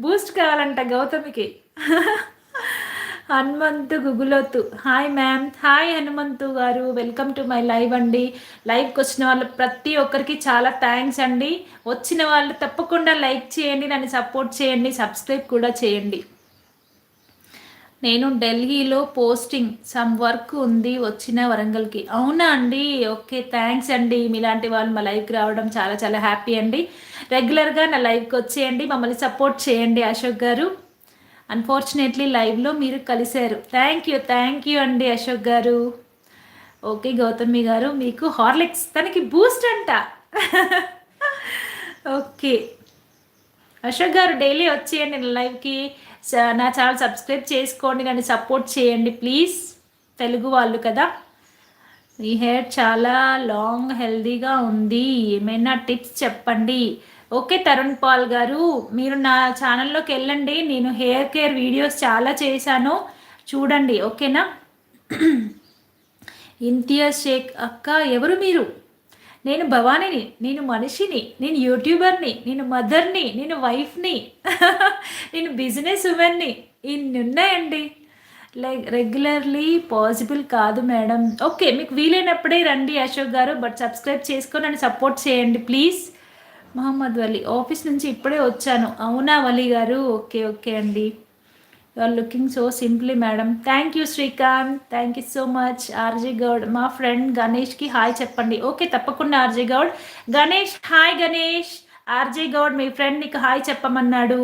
Boost కావాలంట గౌతమికి. Hanumanthu Gugulothu hi ma'am. Hi Hanumanthu garu, welcome to my live అండి. లైవ్కి వచ్చిన వాళ్ళు ప్రతి ఒక్కరికి చాలా థ్యాంక్స్ అండి. వచ్చిన వాళ్ళు తప్పకుండా లైక్ చేయండి, నన్ను సపోర్ట్ చేయండి, సబ్స్క్రైబ్ కూడా చేయండి. నేను ఢిల్లీలో పోస్టింగ్ సమ్ వర్క్ ఉంది, వచ్చిన వరంగల్కి. అవునా అండి, ఓకే థ్యాంక్స్ అండి. మీలాంటి వాళ్ళు మా లైవ్కి రావడం చాలా చాలా హ్యాపీ అండి. రెగ్యులర్గా నా లైవ్కి వచ్చేయండి, మమ్మల్ని సపోర్ట్ చేయండి. అశోక్ గారు, అన్ఫార్చునేట్లీ లైవ్లో మీరు కలిశారు. థ్యాంక్ యూ అండి అశోక్ గారు. ఓకే గౌతమి గారు, మీకు హార్లిక్స్ తనకి బూస్ట్ అంట. ఓకే అశోక్ గారు, డైలీ వచ్చేయండి నా లైవ్కి. నా ఛానల్ సబ్స్క్రైబ్ చేసుకోండి, నన్ను సపోర్ట్ చేయండి ప్లీజ్. తెలుగు వాళ్ళు కదా. మీ హెయిర్ చాలా లాంగ్ హెల్దీగా ఉంది, ఏమైనా టిప్స్ చెప్పండి. ఓకే తరుణ్ పాల్ గారు, మీరు నా ఛానల్లోకి వెళ్ళండి. నేను హెయిర్ కేర్ వీడియోస్ చాలా చేశాను, చూడండి ఓకేనా. ఇంతియాజ్ షేక్ అక్క, ఎవరు మీరు? నేను భవానీని, నేను మనిషిని, నేను యూట్యూబర్ని, నేను మదర్ని, నేను వైఫ్ని, నేను బిజినెస్ ఉమెన్ని, ఇన్ని ఉన్నాయండి. లైక్ రెగ్యులర్లీ పాసిబుల్ కాదు మేడం. ఓకే మీకు వీలైనప్పుడే రండి అశోక్ గారు, బట్ సబ్స్క్రైబ్ చేసుకొని నన్ను సపోర్ట్ చేయండి ప్లీజ్. మహమ్మద్ వలీ, ఆఫీస్ నుంచి ఇప్పుడే వచ్చాను. అవునా వలీ గారు, ఓకే ఓకే అండి. You are looking so simply madam. Thank you Srikanth, thank you so much. RJ Goud, మా ఫ్రెండ్ గణేష్కి హాయ్ చెప్పండి. ఓకే తప్పకుండా RJ Goud. Ganesh hi Ganesh. RJ Goud మీ ఫ్రెండ్ నీకు హాయ్ చెప్పమన్నాడు.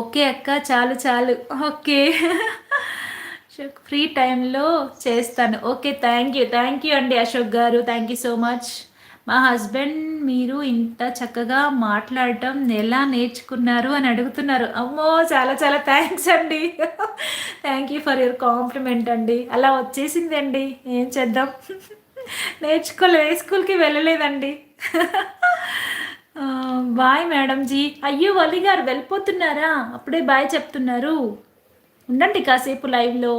ఓకే అక్క, చాలు చాలు. ఓకే ఫ్రీ టైంలో చేస్తాను. ఓకే థ్యాంక్ యూ అండి అశోక్ గారు, థ్యాంక్ యూ సో మచ్. మా హస్బెండ్ మీరు ఇంత చక్కగా మాట్లాడటం ఎలా నేర్చుకున్నారు అని అడుగుతున్నారు. అమ్మో చాలా చాలా థ్యాంక్స్ అండి. Thank you for your compliment అండి. అలా వచ్చేసింది అండి, ఏం చేద్దాం. నేర్చుకోలేదు, స్కూల్కి వెళ్ళలేదండి. Bye madam ji. అయ్యో వలి గారు వెళ్ళిపోతున్నారా, అప్పుడే బాయ్ చెప్తున్నారు. ఉండండి కాసేపు లైవ్లో.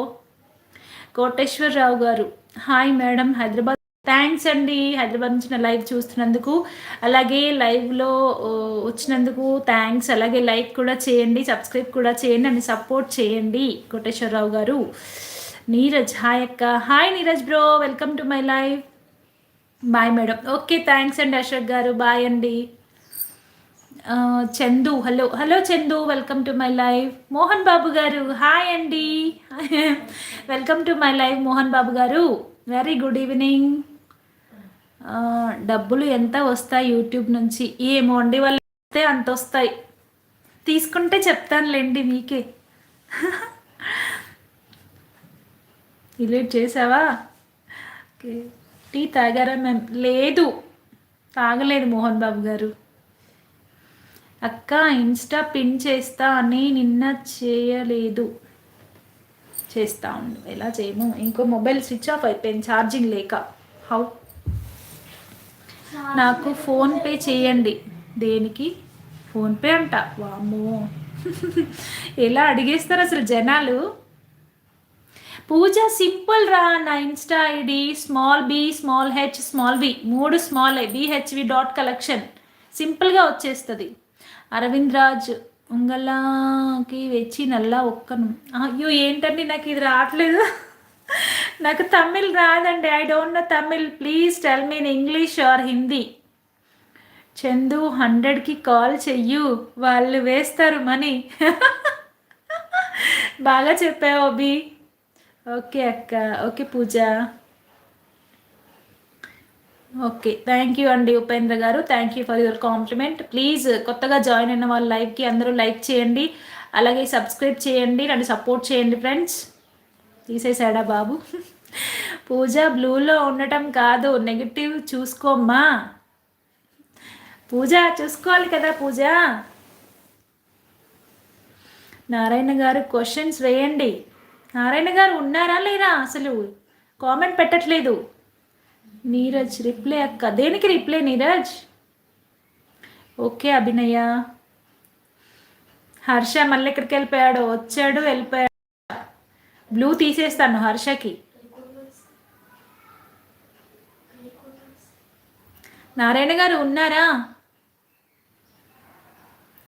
కోటేశ్వరరావు గారు హాయ్ మేడం, హైదరాబాద్. థ్యాంక్స్ అండి, హైదరాబాద్ నుంచి నా లైవ్ చూస్తున్నందుకు, అలాగే లైవ్లో వచ్చినందుకు థ్యాంక్స్. అలాగే లైక్ కూడా చేయండి, సబ్స్క్రైబ్ కూడా చేయండి, నన్ను సపోర్ట్ చేయండి. కోటేశ్వరరావు గారు. నీరజ్ హాయ్ అక్క. Hi Neeraj bro, welcome to my live. Bye madam. Okay thanks అండి అశోక్ గారు, బాయ్ అండి. Chandu hello Chandu, welcome to my live. Mohan Babu garu hi అండి. Welcome to my live Mohan Babu garu, very good evening. డబ్బులు ఎంత వస్తాయి యూట్యూబ్ నుంచి? ఏమో అండి, వాళ్ళు వస్తే అంత వస్తాయి, తీసుకుంటే చెప్తానులేండి మీకే. డిలీట్ చేసావా? ఓకే. టీ తాగారా మ్యామ్? లేదు తాగలేదు మోహన్ బాబు గారు. అక్క ఇన్స్టా పిన్ చేస్తా అని నిన్న చేయలేదు, చేస్తా ఉండు. ఎలా చేయము, ఇంకో మొబైల్ స్విచ్ ఆఫ్ అయిపోయింది ఛార్జింగ్ లేక. హౌ? నాకు ఫోన్పే చేయండి. దేనికి? ఫోన్పే అంట, వామ్మో. ఎలా అడిగేస్తారు అసలు జనాలు. పూజ సింపుల్ రా, నా Insta ID small b small h small v 3 small bhv.collection, సింపుల్గా వచ్చేస్తుంది. అరవింద్ రాజ్ ఉంగలాకి వచ్చి నల్లా ఒక్కను. అయ్యో ఏంటండి నాకు ఇది రావట్లేదు. నాకు తమిళ్ రాదండి, I don't know Tamil. Please tell me in English or Hindi. Chandu 100కి కాల్ చెయ్యు, వాళ్ళు వేస్తారు మనీ. బాగా చెప్పావు అభి. ఓకే అక్క, okay Pooja. Okay thank you అండి Upendra garu, thank you for your compliment. Please కొత్తగా జాయిన్ అయిన వాళ్ళ లైవ్కి అందరూ లైక్ చేయండి, అలాగే సబ్స్క్రైబ్ చేయండి, నన్ను సపోర్ట్ చేయండి ఫ్రెండ్స్. తీసేసాడా బాబు? పూజ బ్లూలో ఉండటం కాదు, నెగిటివ్ చూసుకోమ్మా. పూజ చూసుకోవాలి కదా పూజ. నారాయణ గారు క్వశ్చన్స్ వేయండి. నారాయణ గారు ఉన్నారా లేరా, అసలు కామెంట్ పెట్టట్లేదు. నీరజ్ రిప్లై అక్క, దేనికి రిప్లై నీరజ్? ఓకే అభినయ. హర్ష మళ్ళీ ఎక్కడికి వెళ్ళిపోయాడు, వచ్చాడు వెళ్ళిపోయాడు. బ్లూ తీసేస్తాను హర్షకి. నారాయణ గారు ఉన్నారా?